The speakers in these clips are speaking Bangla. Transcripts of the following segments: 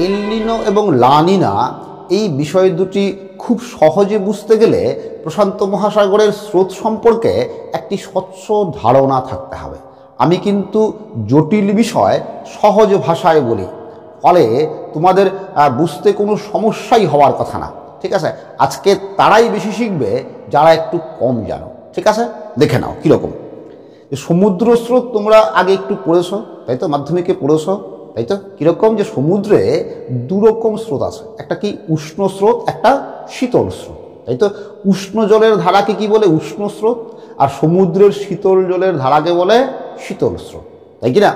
এল নিনো এবং লা নিনা এই বিষয় দুটি খুব সহজে বুঝতে গেলে প্রশান্ত মহাসাগরের স্রোত সম্পর্কে একটি স্বচ্ছ ধারণা থাকতে হবে। আমি কিন্তু জটিল বিষয় সহজ ভাষায় বলি, ফলে তোমাদের বুঝতে কোনো সমস্যাই হওয়ার কথা না। ঠিক আছে, আজকে তারাই বেশি শিখবে যারা একটু কম জানো। ঠিক আছে, দেখে নাও কীরকম। সমুদ্র স্রোত তোমরা আগে একটু পড়েছো, তাই তো, মাধ্যমিকে পড়েছো, তাই তো। কীরকম যে সমুদ্রে দুরকম স্রোত আছে, একটা কি উষ্ণ স্রোত, একটা শীতল স্রোত, তাই তো। উষ্ণ জলের ধারাকে কি বলে? উষ্ণ স্রোত। আর সমুদ্রের শীতল জলের ধারাকে বলে শীতল স্রোত, তাই কি না?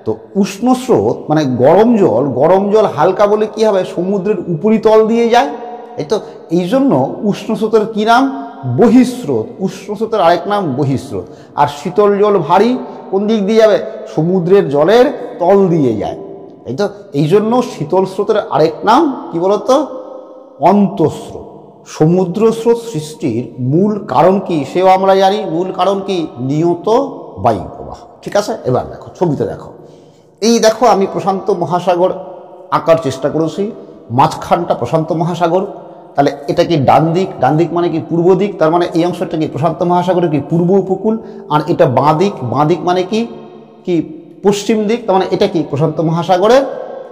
তো উষ্ণ স্রোত মানে গরম জল হালকা বলে কি হবে? সমুদ্রের উপরিতল দিয়ে যায়, তাই তো। এই জন্য উষ্ণ স্রোতের কী নাম? বহিঃস্রোত। উষ্ণ স্রোতের আরেক নাম বহিঃস্রোত। আর শীতল জল ভারী কোন দিক দিয়ে যাবে? সমুদ্রের জলের তল দিয়ে যায়, তাই তো। এই জন্য শীতল স্রোতের আরেক নাম কি বলতো? অন্তঃস্রোত। সমুদ্র স্রোত সৃষ্টির মূল কারণ কি সেও আমরা জানি। মূল কারণ কি? নিয়ত বায়ু প্রবাহ। ঠিক আছে, এবার দেখো ছবিতে দেখো। এই দেখো আমি প্রশান্ত মহাসাগর আঁকার চেষ্টা করেছি, মাঝখানটা প্রশান্ত মহাসাগর। তাহলে এটা কি ডান দিক? ডান দিক মানে কি পূর্ব দিক, তার মানে এই অংশটা কি প্রশান্ত মহাসাগরের কি পূর্ব উপকূল। আর এটা বাঁ দিক, বাঁ দিক মানে কি কি পশ্চিম দিক, তার মানে এটা কি প্রশান্ত মহাসাগরের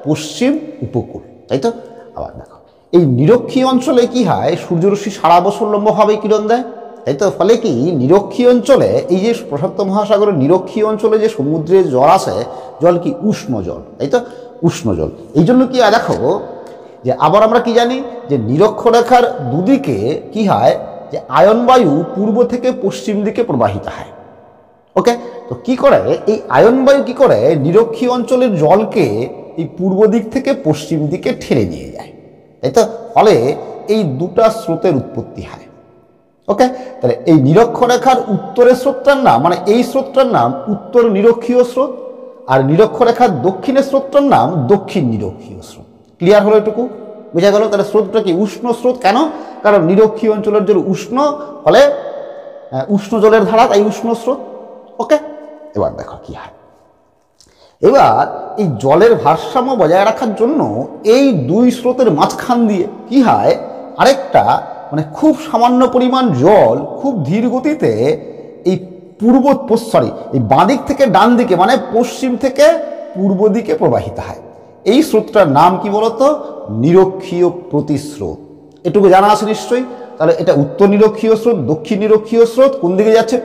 পশ্চিম উপকূল, তাই তো। আবার দেখো এই নিরক্ষীয় অঞ্চলে কি হয়? সূর্যরশ্মি সারা বছর লম্বভাবে কিরণ দেয়, তাই তো। ফলে কি নিরক্ষীয় অঞ্চলে, এই যে প্রশান্ত মহাসাগরের নিরক্ষীয় অঞ্চলে যে সমুদ্রের জল আছে, জল কি উষ্ণ জল, তাই তো, উষ্ণ জল। এই জন্য কি দেখো যে আবার আমরা কি জানি যে নিরক্ষরেখার দুদিকে কি হয়? যে আয়ন বায়ু পূর্ব থেকে পশ্চিম দিকে প্রবাহিত হয়। ওকে, তো কি করে এই আয়ন বায়ু কি করে? নিরক্ষীয় অঞ্চলের জলকে এই পূর্ব দিক থেকে পশ্চিম দিকে ঠেলে নিয়ে যায়, তাই তো। ফলে এই দুটা স্রোতের উৎপত্তি হয়। ওকে, তাহলে এই নিরক্ষরেখার উত্তরের স্রোতটার নাম, মানে এই স্রোতটার নাম উত্তর নিরক্ষীয় স্রোত, আর নিরক্ষরেখার দক্ষিণের স্রোতটার নাম দক্ষিণ নিরক্ষীয় স্রোত। ক্লিয়ার হলো? এটুকু বোঝা গেল? তাহলে স্রোতটা কি উষ্ণ স্রোত। কেন? কারণ নিরক্ষীয় অঞ্চলের জল উষ্ণ, ফলে উষ্ণ জলের ধারা, তাই উষ্ণ স্রোত। ওকে, এবার দেখো কি হয়। এবার এই জলের ভারসাম্য বজায় রাখার জন্য এই দুই স্রোতের মাঝখান দিয়ে কি হয়? আরেকটা মানে খুব সামান্য পরিমাণ জল খুব ধীর গতিতে এই এই বাঁ দিক থেকে ডান দিকে মানে পশ্চিম থেকে পূর্ব দিকে প্রবাহিত হয়। এই স্রোতটার নাম কি বলতো? নিরক্ষীয় প্রতিস্রোত। এটুকু জানা আছে নিশ্চয়ই। তাহলে এটা উত্তর নিরক্ষীয় স্রোত, দক্ষিণ নিরক্ষীয় স্রোত কোন দিকে যাচ্ছে?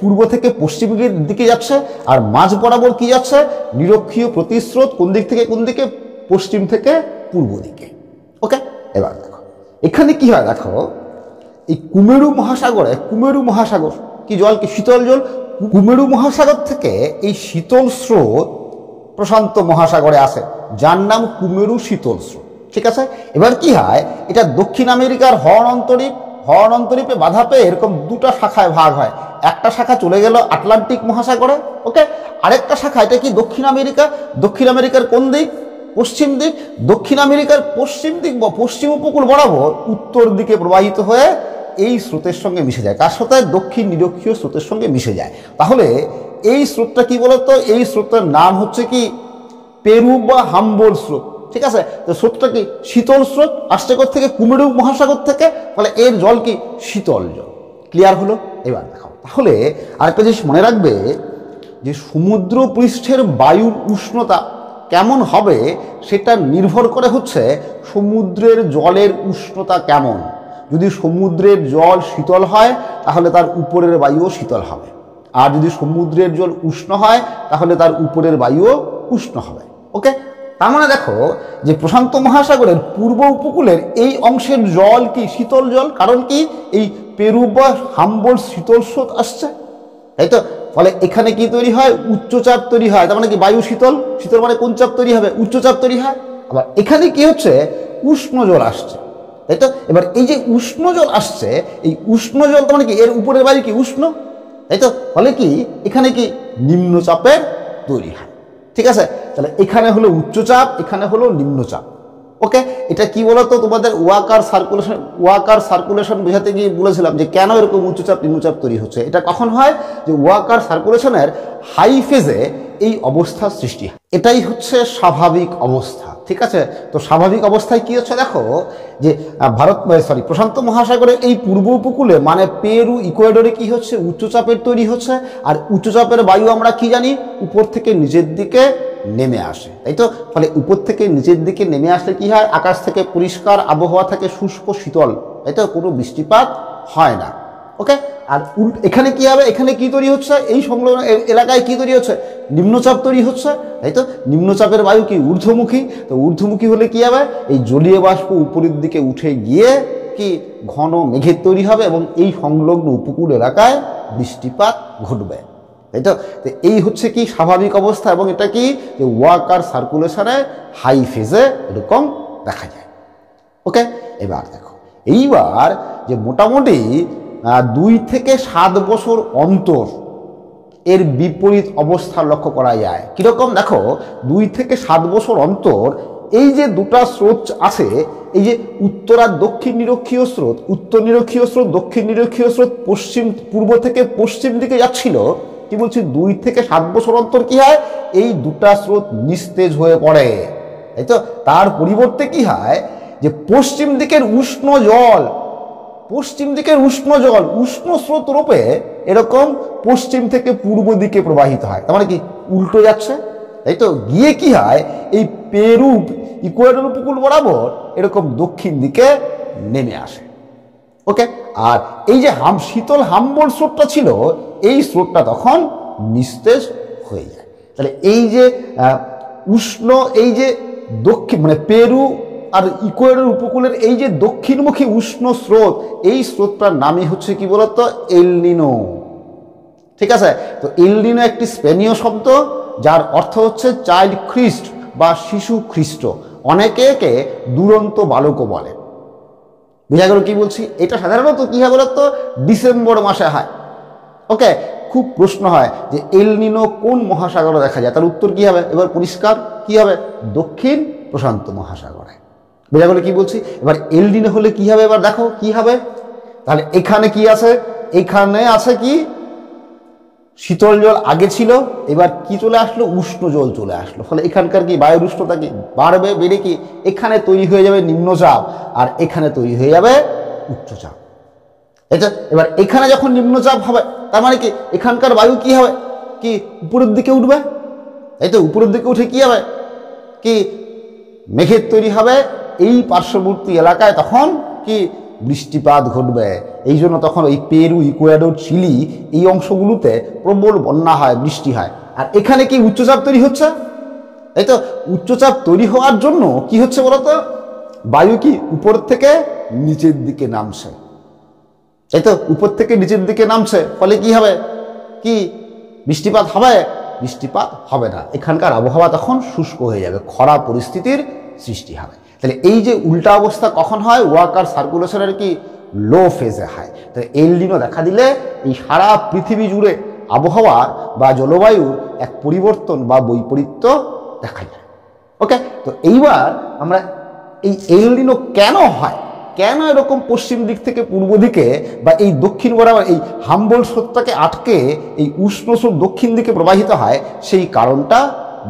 পূর্ব থেকে পশ্চিম দিকে যাচ্ছে। আর মাঝ বরাবর কি যাচ্ছে? নিরক্ষীয় প্রতিস্রোত কোন দিক থেকে কোন দিকে? পশ্চিম থেকে পূর্ব দিকে। ওকে, এবার দেখো এখানে কি হয়। দেখো এই কুমেরু মহাসাগর কি জল? কি শীতল জল। কুমেরু মহাসাগর থেকে এই শীতল স্রোত প্রশান্ত মহাসাগরে আসে, যার নাম কুমেরু শীতল স্রোত। ঠিক আছে, এবার কি হয়? এটা দক্ষিণ আমেরিকার হর্ন অন্তরীপে বাধা পেয়ে এরকম দুটা শাখায় ভাগ হয়। একটা শাখা চলে গেল আটলান্টিক মহাসাগরে। ওকে, আরেকটা শাখা, এটা কি দক্ষিণ আমেরিকার কোন দিক? পশ্চিম দিক। দক্ষিণ আমেরিকার পশ্চিম দিক বা পশ্চিম উপকূল বরাবর উত্তর দিকে প্রবাহিত হয়ে এই স্রোতের সঙ্গে মিশে যায়। কার সাথে? দক্ষিণ নিরক্ষীয় স্রোতের সঙ্গে মিশে যায়। তাহলে এই স্রোতটা কি বলতো? এই স্রোতের নাম হচ্ছে কি পেরু বা হাম্বোল্ট স্রোত। ঠিক আছে, তো স্রোতটা কি শীতল স্রোত, আসছে থেকে কুমেরু মহাসাগর থেকে। ফলে এর জল কি শীতল জল। ক্লিয়ার হলো? এবার দেখো তাহলে আরেকটা জিনিস মনে রাখবে যে সমুদ্র পৃষ্ঠের বায়ুর উষ্ণতা কেমন হবে সেটা নির্ভর করে হচ্ছে সমুদ্রের জলের উষ্ণতা কেমন। যদি সমুদ্রের জল শীতল হয় তাহলে তার উপরের বায়ুও শীতল হবে, আর যদি সমুদ্রের জল উষ্ণ হয় তাহলে তার উপরের বায়ুও উষ্ণ হবে। ওকে, তার মানে দেখো যে প্রশান্ত মহাসাগরের পূর্ব উপকূলের এই অংশের জল কি শীতল জল। কারণ কি? এই পেরু বা হাম্বোল্ট শীতল স্রোত আসছে, তাই তো। ফলে এখানে কি তৈরি হয়? উচ্চচাপ তৈরি হয়। তার মানে কি বায়ু শীতল মানে কোন চাপ তৈরি হবে? উচ্চচাপ তৈরি হয়। আবার এখানে কি হচ্ছে? উষ্ণ জল আসছে, তাই তো। এবার এই যে উষ্ণ জল আসছে, এই উষ্ণ জল তার মানে কি এর উপরের বায়ু কি উষ্ণ, তাই তো। ফলে কি এখানে কি নিম্নচাপের তৈরি হয়। ঠিক আছে, তাহলে এখানে হলো উচ্চচাপ, এখানে হলো নিম্নচাপ। ওকে, এটা কি বলতো? তোমাদের ওয়াকার সার্কুলেশন বোঝাতে গিয়ে বলেছিলাম যে কেন এরকম উচ্চচাপ নিম্নচাপ তৈরি হচ্ছে। এটা কখন হয়? যে ওয়াকার সার্কুলেশনের হাই ফেজে এই অবস্থার সৃষ্টি হয়। এটাই হচ্ছে স্বাভাবিক অবস্থা। ঠিক আছে, তো স্বাভাবিক অবস্থায় কি হচ্ছে দেখো যে প্রশান্ত মহাসাগরের এই পূর্ব উপকূলে মানে পেরু ইকুয়েডরে কি হচ্ছে, উচ্চচাপের তৈরি হচ্ছে। আর উচ্চচাপের বায়ু আমরা কি জানি, উপর থেকে নিচের দিকে নেমে আসে, তাই তো। ফলে উপর থেকে নিচের দিকে নেমে আসলে কি হয়, আকাশ থেকে পরিষ্কার আবহাওয়া থাকে, শুষ্ক শীতল, তাই তো, কোনো বৃষ্টিপাত হয় না। ওকে, আর এখানে কি হবে, এখানে কি তৈরি হচ্ছে, এই সংলগ্ন এলাকায় কি তৈরি হচ্ছে, নিম্নচাপ তৈরি হচ্ছে, তাই তো। নিম্নচাপের বায়ু কি ঊর্ধ্বমুখী, তো ঊর্ধ্বমুখী হলে কি হবে, এই জলীয় বাষ্প উপরের দিকে উঠে গিয়ে কি ঘন মেঘের তৈরি হবে এবং এই সংলগ্ন উপকূল এলাকায় বৃষ্টিপাত ঘটবে, তাই তো। এই হচ্ছে কি স্বাভাবিক অবস্থা এবং এটা কি যে ওয়াকার সার্কুলেশনে হাই ফেজে এরকম দেখা যায়। ওকে, এবার দেখো, এইবার যে মোটামুটি 2 থেকে 7 বছর অন্তর এর বিপরীত অবস্থা লক্ষ্য করা যায়। কীরকম দেখো, 2 থেকে 7 বছর অন্তর এই যে দুটা স্রোত আছে, এই যে উত্তর আর দক্ষিণ নিরক্ষীয় স্রোত, উত্তর নিরক্ষীয় স্রোত, দক্ষিণ নিরক্ষীয় স্রোত পূর্ব থেকে পশ্চিম দিকে যাচ্ছিল, কি বলছি, 2 থেকে 7 বছর অন্তর কি হয়, এই দুটা স্রোত নিস্তেজ হয়ে পড়ে, তাই তো। তার পরিবর্তে কি হয় যে পশ্চিম দিকের উষ্ণ জল, উষ্ণ স্রোত রূপে এরকম পশ্চিম থেকে পূর্ব দিকে প্রবাহিত হয়, তার মানে কি উল্টো যাচ্ছে, তাই তো। গিয়ে কি হয়, এই পেরু ইকুয়েডর উপকূল বরাবর এরকম দক্ষিণ দিকে নেমে আসে। ওকে, আর এই যে শীতল হাম্বল স্রোতটা ছিল, এই স্রোতটা তখন নিস্তেজ হয়ে যায়। তাহলে এই যে উষ্ণ, এই যে দক্ষিণ মানে পেরু আর ইকুয়েডর উপকূলের এই যে দক্ষিণমুখী উষ্ণ স্রোত, এই স্রোতটার নামই হচ্ছে কি বলতো, এল নিনো। ঠিক আছে, তো এল নিনো একটি স্পেনীয় শব্দ, যার অর্থ হচ্ছে চাইল্ড খ্রিস্ট বা শিশু খ্রিস্ট, অনেকে একে দুরন্ত বালকও বলে। বুঝা গেল কি বলছি। এটা সাধারণত কি হয় বলতো, ডিসেম্বর মাসে হয়। ওকে, খুব প্রশ্ন হয় যে এল নিনো কোন মহাসাগরে দেখা যায়, তার উত্তর কি হবে, এবার পরিষ্কার কি হবে, দক্ষিণ প্রশান্ত মহাসাগরে। বোঝা গেল কি বলছি। এবার এল নিনো হলে কি হবে, এবার দেখো কি হবে, তাহলে এখানে কি আছে, এখানে আছে কি শীতল জল আগে ছিল, এবার কি চলে আসলো, উষ্ণ জল চলে আসলো। ফলে এখানকার কি বায়ুর উষ্ণতা কি বাড়বে, বেড়ে কি এখানে তৈরি হয়ে যাবে নিম্নচাপ, আর এখানে তৈরি হয়ে যাবে উচ্চচাপ। এটা এবার এখানে যখন নিম্নচাপ হবে, তার মানে কি এখানকার বায়ু কি হবে, কি উপরের দিকে উঠবে, এই তো। উপরের দিকে উঠে কি হবে, কি মেঘের তৈরি হবে, এই পার্শ্ববর্তী এলাকায় তখন কি বৃষ্টিপাত ঘটবে। এই জন্য তখন ওই পেরু, ইকুয়েডর, চিলি এই অংশগুলোতে প্রবল বন্যা হয়, বৃষ্টি হয়। আর এখানে কি উচ্চচাপ তৈরি হচ্ছে, তাই তো। উচ্চচাপ তৈরি হওয়ার জন্য কি হচ্ছে বলতো, বায়ু কি উপর থেকে নিচের দিকে নামছে, তাই তো। উপর থেকে নিচের দিকে নামছে, ফলে কি হবে, কি বৃষ্টিপাত হবে, বৃষ্টিপাত হবে না। এখানকার আবহাওয়া তখন শুষ্ক হয়ে যাবে, খরা পরিস্থিতির সৃষ্টি হবে। তাহলে এই যে উল্টা অবস্থা কখন হয়, ওয়াকার সার্কুলেশনের কি লো ফেজে হয়। তো এল নিনো দেখা দিলে এই সারা পৃথিবী জুড়ে আবহাওয়ার বা জলবায়ুর এক পরিবর্তন বা বৈপরীত্য দেখা যায়। ওকে, তো এইবার আমরা এই এল নিনো কেন হয়, কেন এরকম পশ্চিম দিক থেকে পূর্ব দিকে বা এই দক্ষিণ বরাবর এই হাম্বল স্রোতটাকে আটকে এই উষ্ণ স্রোত দক্ষিণ দিকে প্রবাহিত হয়, সেই কারণটা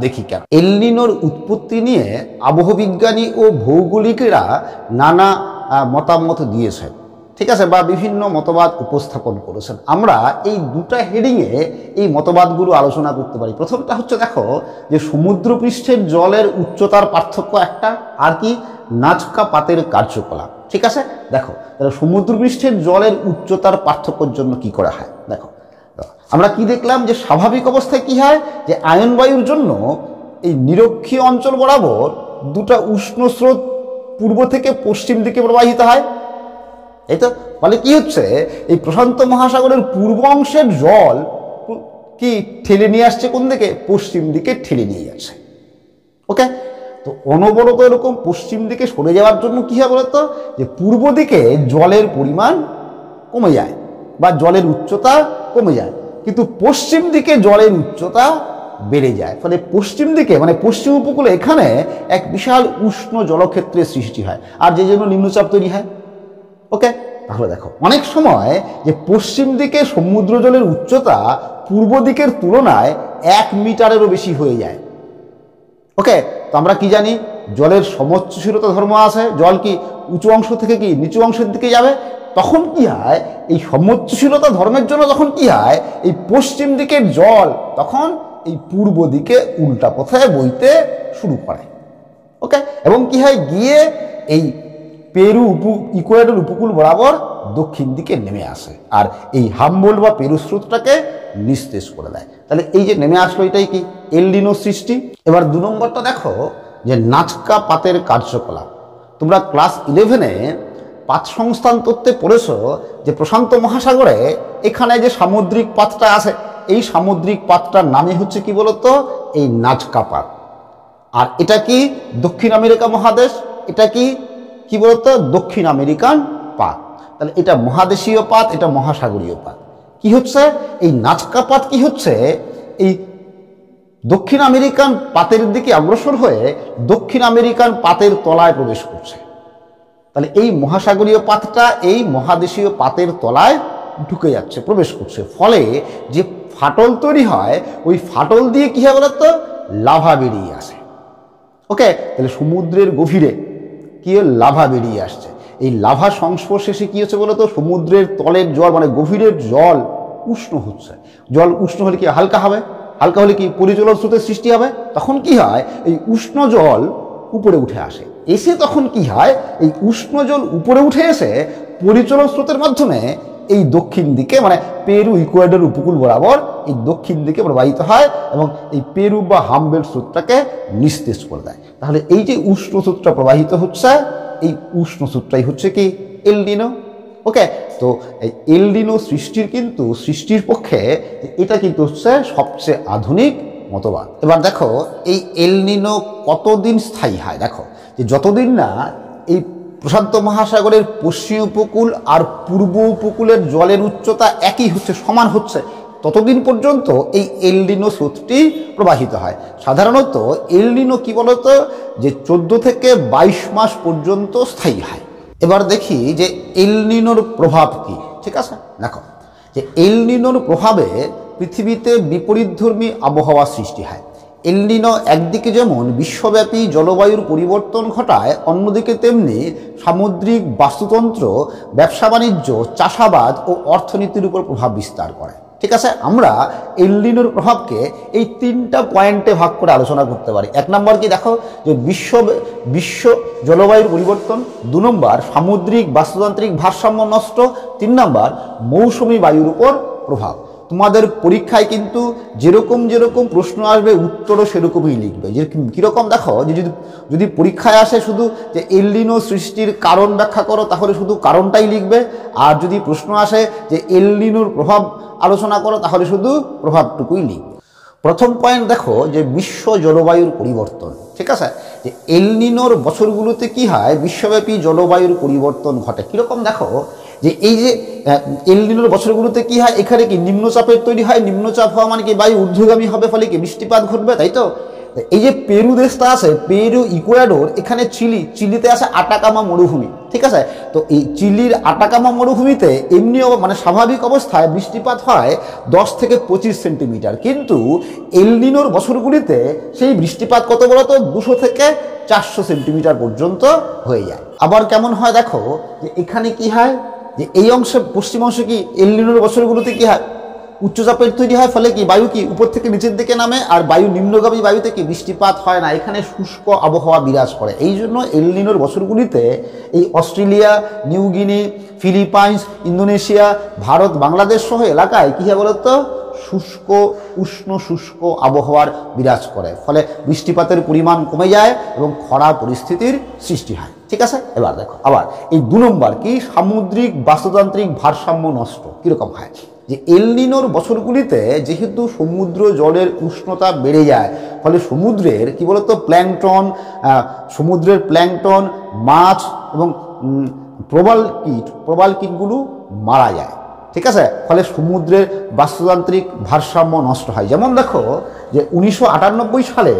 দেখি কেন। এল নিনোর উৎপত্তি নিয়ে আবহবিজ্ঞানী ও ভৌগোলিকেরা নানা মতামত দিয়েছেন, ঠিক আছে, বা বিভিন্ন মতবাদ উপস্থাপন করেছেন। আমরা এই দুটা হেডিংয়ে এই মতবাদগুলো আলোচনা করতে পারি। প্রথমটা হচ্ছে দেখো যে সমুদ্রপৃষ্ঠের জলের উচ্চতার পার্থক্য একটা, আর কি নাজকা পাতের কার্যকলাপ। ঠিক আছে, দেখো তাহলে সমুদ্রপৃষ্ঠের জলের উচ্চতার পার্থক্যের জন্য কি করা হয়, দেখো আমরা কি দেখলাম যে স্বাভাবিক অবস্থায় কি হয় যে আয়ন বায়ুর জন্য এই নিরক্ষীয় অঞ্চল বরাবর দুটা উষ্ণ স্রোত পূর্ব থেকে পশ্চিম দিকে প্রবাহিত হয়, এই তো। ফলে কি হচ্ছে, এই প্রশান্ত মহাসাগরের পূর্ব অংশের জল কি ঠেলে নিয়ে আসছে কোন দিকে, পশ্চিম দিকে ঠেলে নিয়ে যাচ্ছে। ওকে, তো অনবরত এরকম পশ্চিম দিকে সরে যাওয়ার জন্য কি হয় বলতো, যে পূর্ব দিকে জলের পরিমাণ কমে যায় বা জলের উচ্চতা কমে যায়, কিন্তু পশ্চিম দিকে জলের উচ্চতা বেড়ে যায়। ফলে পশ্চিম দিকে মানে পশ্চিম উপকূলে এখানে এক বিশাল উষ্ণ জলক্ষেত্রের সৃষ্টি হয়, আর যে জন্য নিম্নচাপ তৈরি হয়। ওকে, তাহলে দেখো অনেক সময় যে পশ্চিম দিকে সমুদ্র জলের উচ্চতা পূর্ব দিকের তুলনায় 1 মিটারেরও বেশি হয়ে যায়। ওকে, তো আমরা কি জানি, জলের সমোচ্চশীলতা ধর্ম আছে, জল কি উঁচু অংশ থেকে কি নিচু অংশের দিকে যাবে। তখন কি হয়, এই সমোচ্চশীলতা ধর্মের জন্য তখন কি হয়, এই পশ্চিম দিকের জল তখন এই পূর্ব দিকে উল্টা পথে বইতে শুরু করে। ওকে, এবং কি হয়, গিয়ে এই পেরু ইকুয়েডর উপকূল বরাবর দক্ষিণ দিকে নেমে আসে, আর এই হাম্বোল্ট বা পেরু স্রোতটাকে নিস্তেজ করে দেয়। তাহলে এই যে নেমে আসলো, এটাই কি এল নিনো সৃষ্টি। এবার 2 নম্বরটা দেখো, যে নাজকা পাতের কার্যকলাপ। তোমরা ক্লাস 11-এ পাত সংস্থান তত্ত্বে পড়েছো যে প্রশান্ত মহাসাগরে এখানে যে সামুদ্রিক পাতটা আছে, এই সামুদ্রিক পাতটার নামই হচ্ছে কি বলতো, এই নাজকা পাত। আর এটা কি দক্ষিণ আমেরিকা মহাদেশ, এটা কি বলতো, দক্ষিণ আমেরিকান পাত। তাহলে এটা মহাদেশীয় পাত, এটা মহাসাগরীয় পাত। কি হচ্ছে, এই নাজকা পাত কি হচ্ছে, এই দক্ষিণ আমেরিকান পাতের দিকে অগ্রসর হয়ে দক্ষিণ আমেরিকান পাতের তলায় প্রবেশ করছে। তাহলে এই মহাসাগরীয় পাতটা এই মহাদেশীয় পাতের তলায় ঢুকে যাচ্ছে, প্রবেশ করছে। ফলে যে ফাটল তৈরি হয়, ওই ফাটল দিয়ে কি হয় বলতো, লাভা বেরিয়ে আসে। ওকে, তাহলে সমুদ্রের গভীরে কি লাভা বেরিয়ে আসছে। এই লাভা সংস্পর্শে কি হচ্ছে বলতো, সমুদ্রের তলের জল মানে গভীরের জল উষ্ণ হচ্ছে। জল উষ্ণ হলে কি হালকা হবে, হালকা হলে কি পরিচলন স্রোতের সৃষ্টি হবে। তখন কি হয়, এই উষ্ণ জল উপরে উঠে আসে, এসে তখন কি হয়, এই উষ্ণ জল উপরে উঠে এসে পরিচলন স্রোতের মাধ্যমে এই দক্ষিণ দিকে মানে পেরু ইকুয়েডর উপকূল বরাবর এই দক্ষিণ দিকে প্রবাহিত হয় এবং এই পেরু বা হাম্বোল্ট স্রোতটাকে নিস্তেজ করে দেয়। তাহলে এই যে উষ্ণ স্রোতটা প্রবাহিত হচ্ছে, এই উষ্ণ স্রোতটাই হচ্ছে কি এল নিনো। ওকে, তো এই এল নিনো সৃষ্টির পক্ষে এটা কিন্তু হচ্ছে সবচেয়ে আধুনিক মতবাদ। এবার দেখো, এই এল নিনো কতদিন স্থায়ী হয়। দেখো, যে যতদিন না এই প্রশান্ত মহাসাগরের পশ্চিম উপকূল আর পূর্ব উপকূলের জলের উচ্চতা একই হচ্ছে, সমান হচ্ছে, ততদিন পর্যন্ত এই এল নিনো স্রোতটি প্রবাহিত হয়। সাধারণত এল নিনো কি বলতো, যে 14 থেকে 22 মাস পর্যন্ত স্থায়ী হয়। এবার দেখি যে এল নিনোর প্রভাব কি। ঠিক আছে, দেখো যে এল নিনোর প্রভাবে পৃথিবীতে বিপরীতধর্মী আবহাওয়া সৃষ্টি হয়। এল নিনো একদিকে যেমন বিশ্বব্যাপী জলবায়ুর পরিবর্তন ঘটায়, অন্যদিকে তেমনি সামুদ্রিক বাস্তুতন্ত্র, ব্যবসা বাণিজ্য, চাষাবাদ ও অর্থনীতির উপর প্রভাব বিস্তার করে। ঠিক আছে, আমরা এল নিনোর প্রভাবকে এই 3টা পয়েন্টে ভাগ করে আলোচনা করতে পারি। 1 নম্বর কি দেখো, যে বিশ্ব জলবায়ুর পরিবর্তন। 2 নম্বর সামুদ্রিক বাস্তুতান্ত্রিক ভারসাম্য নষ্ট। 3 নম্বর মৌসুমী বায়ুর উপর প্রভাব। তোমাদের পরীক্ষায় কিন্তু যেরকম প্রশ্ন আসবে উত্তরও সেরকমই লিখবে। যে কীরকম দেখো, যে যদি পরীক্ষায় আসে শুধু যে এল নিনো সৃষ্টির কারণ ব্যাখ্যা করো, তাহলে শুধু কারণটাই লিখবে। আর যদি প্রশ্ন আসে যে এল নিনোর প্রভাব আলোচনা করো, তাহলে শুধু প্রভাবটুকুই লিখবে। প্রথম পয়েন্ট দেখো, যে বিশ্ব জলবায়ুর পরিবর্তন। ঠিক আছে, যে এল নিনোর বছরগুলোতে কি হয়, বিশ্বব্যাপী জলবায়ুর পরিবর্তন ঘটে। কীরকম দেখো, যে এই যে এল নিনোর বছরগুলোতে কি হয়, এখানে কি নিম্নচাপের তৈরি হয়। নিম্নচাপ হওয়া মানে কি বায়ু ঊর্ধ্বগামী হবে, ফলে কি বৃষ্টিপাত ঘটবে, তাই তো। এই যে পেরু দেশটা আছে, পেরু ইকুয়েডর, এখানে চিলিতে আছে আটাকামা মরুভূমি। ঠিক আছে, তো এই চিলির আটাকামা মরুভূমিতে এমনিও মানে স্বাভাবিক অবস্থায় বৃষ্টিপাত হয় 10 থেকে 25 সেন্টিমিটার, কিন্তু এল নিনোর বছরগুলিতে সেই বৃষ্টিপাত কত বলতো, 200 থেকে 400 সেন্টিমিটার পর্যন্ত হয়ে যায়। আবার কেমন হয় দেখো, যে এখানে কি হয়, যে এই অংশে পশ্চিম অংশে কি এল নিনোর বছরগুলোতে কি হয়, উচ্চচাপের তৈরি হয়, ফলে কি বায়ু কি উপর থেকে নিচের দিকে নামে, আর বায়ু নিম্নগামী বায়ু থেকে বৃষ্টিপাত হয় না, এখানে শুষ্ক আবহাওয়া বিরাজ করে। এই জন্য এল নিনোর বছরগুলিতে এই Australia, New Guinea, Philippines, Indonesia, Bharat, Bangladesh সহ এলাকায় কী হয় বলতো, উষ্ণ শুষ্ক আবহাওয়ার বিরাজ করে, ফলে বৃষ্টিপাতের পরিমাণ কমে যায় এবং খরা পরিস্থিতির সৃষ্টি হয়। ঠিক আছে, এবার দেখো আবার এই 2 নম্বর কি, সামুদ্রিক বাস্তুতান্ত্রিক ভারসাম্য নষ্ট। কীরকম হয়, যে এল নিনোর বছরগুলিতে যেহেতু সমুদ্র জলের উষ্ণতা বেড়ে যায়, ফলে সমুদ্রের কি বলতো সমুদ্রের প্ল্যাঙ্কটন, মাছ এবং প্রবাল কীটগুলো মারা যায়। ঠিক আছে, ফলে সমুদ্রের বাস্তুতান্ত্রিক ভারসাম্য নষ্ট হয়। যেমন দেখো, যে 1998 সালে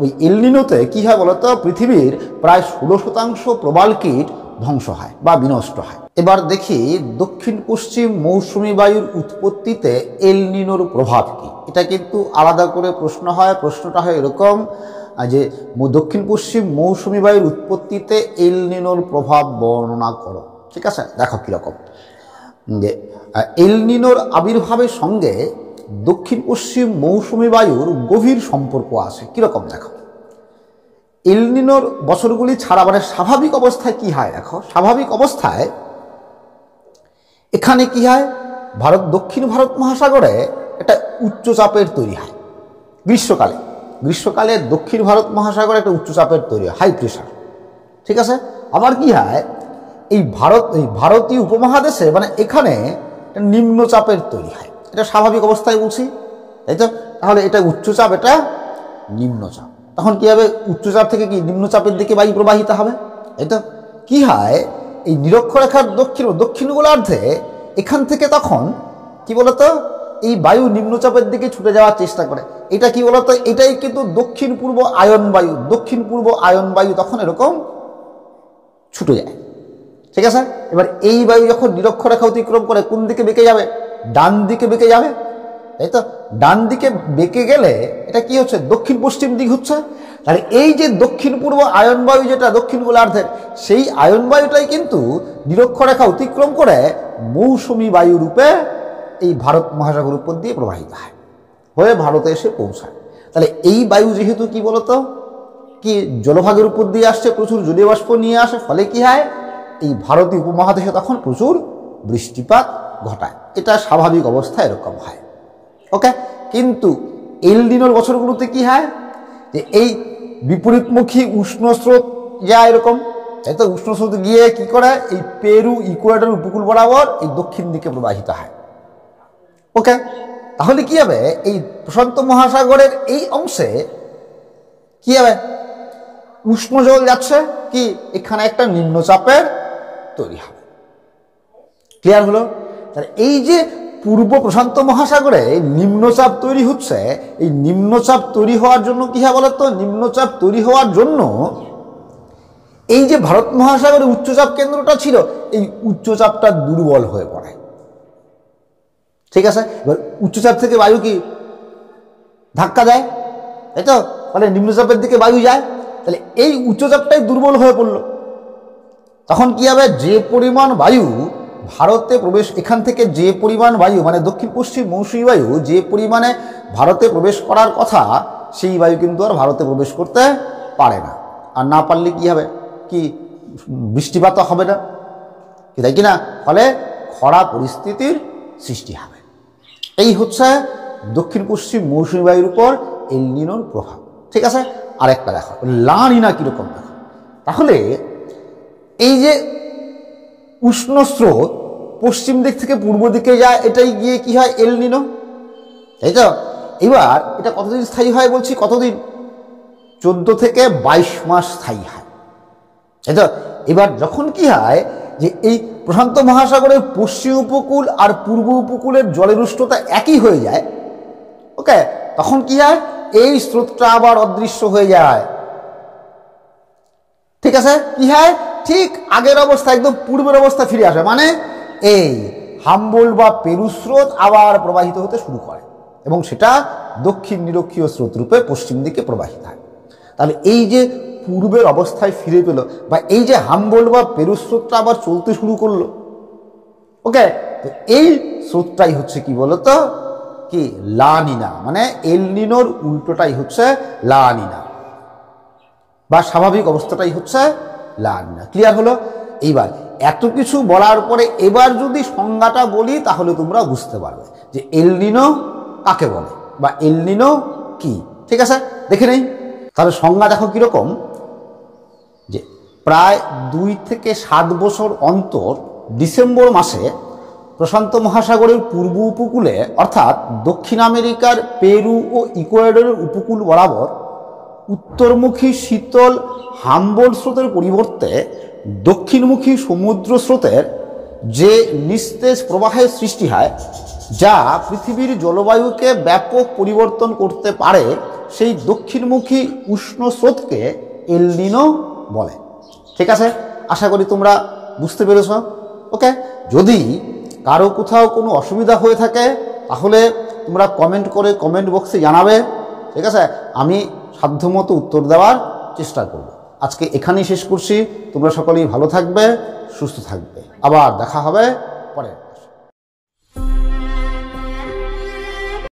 ওই এল নিনোতে কী হয় বলতো, পৃথিবীর প্রায় 16% প্রবাল কীট ধ্বংস হয় বা বিনষ্ট হয়। এবার দেখি দক্ষিণ পশ্চিম মৌসুমী বায়ুর উৎপত্তিতে এল নিনোর প্রভাব কী। এটা কিন্তু আলাদা করে প্রশ্ন হয়। প্রশ্নটা হয় এরকম যে দক্ষিণ পশ্চিম মৌসুমী বায়ুর উৎপত্তিতে এল নিনোর প্রভাব বর্ণনা করো। ঠিক আছে, দেখো কীরকম যে এল নিনোর আবির্ভাবের সঙ্গে দক্ষিণ পশ্চিম মৌসুমী বায়ুর গভীর সম্পর্ক আছে। কীরকম দেখো, এল নিনোর বছরগুলি ছাড়া মানে স্বাভাবিক অবস্থায় কি হয়, দেখো স্বাভাবিক অবস্থায় এখানে কি হয়, দক্ষিণ ভারত মহাসাগরে একটা উচ্চচাপের তৈরি হয় গ্রীষ্মকালে দক্ষিণ ভারত মহাসাগরে একটা উচ্চচাপের তৈরি হয়, হাই প্রেশার। ঠিক আছে, আবার কি হয়, এই ভারতীয় উপমহাদেশে মানে এখানে একটা নিম্নচাপের তৈরি হয়। এটা স্বাভাবিক অবস্থায় বলছি, তাই তো? তাহলে এটা উচ্চচাপ, এটা নিম্নচাপ। তখন কি হবে, উচ্চচাপ থেকে কি নিম্নচাপের দিকে বায়ু প্রবাহিত হবে। তাই তো কি হয়, এই নিরক্ষরেখার দক্ষিণ গোলার্ধে এখান থেকে তখন কি বলতো এই বায়ু নিম্নচাপের দিকে ছুটে যাওয়ার চেষ্টা করে। এটা কি বলতো, এটাই কিন্তু দক্ষিণ পূর্ব আয়ন বায়ু তখন এরকম ছুটে যায়। ঠিক আছে, এবার এই বায়ু যখন নিরক্ষরেখা অতিক্রম করে কোন দিকে বেঁকে যাবে, ডান দিকে বেঁকে যাবে। তাই তো, ডান দিকে বেঁকে গেলে এটা কি হচ্ছে, দক্ষিণ পশ্চিম দিক হচ্ছে। তাহলে এই যে দক্ষিণ পূর্ব আয়ন বায়ু যেটা দক্ষিণ গোলার্ধের, সেই আয়ন বায়ুটাই কিন্তু নিরক্ষরেখা অতিক্রম করে মৌসুমী বায়ু রূপে এই ভারত মহাসাগর উপর দিয়ে প্রবাহিত হয়, হয়ে ভারতে এসে পৌঁছায়। তাহলে এই বায়ু যেহেতু কি বলতো কি জলভাগের উপর দিয়ে আসছে, প্রচুর জলীয় বাষ্প নিয়ে আসে, ফলে কি হয়, এই ভারতীয় উপমহাদেশে তখন প্রচুর বৃষ্টিপাত ঘটায়। এটা স্বাভাবিক অবস্থা এরকম হয়। ওকে, কিন্তু এল নিনোর বছরগুলোতে কি হয়, যে এই বিপরীতমুখী উষ্ণ স্রোত যায় এরকম, তাই তো? উষ্ণ স্রোত গিয়ে কি করে, এই পেরু ইকুয়েডর উপকূল বরাবর এই দক্ষিণ দিকে প্রবাহিত হয়। ওকে, তাহলে কি হবে, এই প্রশান্ত মহাসাগরের এই অংশে কি হবে, উষ্ণ জল যাচ্ছে, কি এখানে একটা নিম্নচাপের তৈরি হবে। ক্লিয়ার হলো? তাহলে এই যে পূর্ব প্রশান্ত মহাসাগরে নিম্নচাপ তৈরি হচ্ছে, এই নিম্নচাপ তৈরি হওয়ার জন্য কি হয় বলতো, নিম্নচাপ তৈরি হওয়ার জন্য এই যে ভারত মহাসাগরে উচ্চচাপ কেন্দ্রটা ছিল, এই উচ্চচাপটা দুর্বল হয়ে পড়ে। ঠিক আছে, এবার উচ্চচাপ থেকে বায়ু কি ধাক্কা দেয়, তাই তো? ফলে নিম্নচাপের দিকে বায়ু যায়, তাহলে এই উচ্চচাপটাই দুর্বল হয়ে পড়লো। তখন কি হবে, যে পরিমাণ বায়ু ভারতে প্রবেশ, এখান থেকে যে পরিমাণ বায়ু মানে দক্ষিণ পশ্চিম মৌসুমী বায়ু যে পরিমাণে ভারতে প্রবেশ করার কথা, সেই বায়ু কিন্তু আর ভারতে প্রবেশ করতে পারে না। আর না পারলে কি হবে, কি বৃষ্টিপাত হবে না, কি তাই কিনা? ফলে খরা পরিস্থিতির সৃষ্টি হবে। এই হচ্ছে দক্ষিণ পশ্চিম মৌসুমী বায়ুর উপর এল নিনোর প্রভাব। ঠিক আছে, আরেকটা দেখো লা নিনা কিরকম দেখো। তাহলে এই যে উষ্ণ স্রোত পশ্চিম দিক থেকে পূর্ব দিকে যায়, এটাই গিয়ে কি হয়, এল নিনো। তাই তো, এবার এটা কতদিন স্থায়ী হয় বলছি, কতদিন, 14 থেকে 22 মাস স্থায়ী হয়। তাই তো, এবার যখন কি হয় যে এই প্রশান্ত মহাসাগরের পশ্চিম উপকূল আর পূর্ব উপকূলের জলের উষ্ণতা একই হয়ে যায়, ওকে, তখন কি হয়, এই স্রোতটা আবার অদৃশ্য হয়ে যায়। ঠিক আছে, কি হয়, ঠিক আগের অবস্থা, একদম পূর্বের অবস্থা ফিরে আসে। মানে এই হাম্বোল্ট বা পেরু স্রোত আবার প্রবাহিত হতে শুরু করে এবং সেটা দক্ষিণ নিরক্ষীয় স্রোত রূপে পশ্চিম দিকে প্রবাহিত হয়। তাহলে এই যে পূর্বের অবস্থায় ফিরে পেল, বা এই যে হাম্বোল্ট বা পেরু স্রোতটা আবার চলতে শুরু করলো, ওকে, তো এই স্রোতটাই হচ্ছে কি বলতো, কি লা নিনা, মানে এল নিনোর উল্টোটাই হচ্ছে লা নিনা, বা স্বাভাবিক অবস্থাটাই হচ্ছে লা নিনা। ক্লিয়ার হলো? এইবার এত কিছু বলার পরে এবার যদি সংজ্ঞাটা বলি তাহলে তোমরা বুঝতে পারবে যে এল নিনো কাকে বলে বা এল নিনো কি। ঠিক আছে, দেখে নেই তাহলে সংজ্ঞা দেখো কিরকম, যে প্রায় 2 থেকে 7 বছর অন্তর ডিসেম্বর মাসে প্রশান্ত মহাসাগরের পূর্ব উপকূলে অর্থাৎ দক্ষিণ আমেরিকার পেরু ও ইকুয়েডরের উপকূল বরাবর উত্তরমুখী শীতল হাম্বোল্ট স্রোতের পরিবর্তে দক্ষিণমুখী সমুদ্র স্রোতের যে নিস্তেজ প্রবাহের সৃষ্টি হয়, যা পৃথিবীর জলবায়ুকে ব্যাপক পরিবর্তন করতে পারে, সেই দক্ষিণমুখী উষ্ণ স্রোতকে এল নিনো বলে। ঠিক আছে, আশা করি তোমরা বুঝতে পেরেছ। ওকে, যদি কারো কোথাও কোনো অসুবিধা হয়ে থাকে তাহলে তোমরা কমেন্ট করে কমেন্ট বক্সে জানাবে, ঠিক আছে? আমি সাধ্যমতো উত্তর দেওয়ার চেষ্টা করব। আজকে এখানেই শেষ করছি। তোমরা সকলেই ভালো থাকবে, সুস্থ থাকবে। আবার দেখা হবে পরে।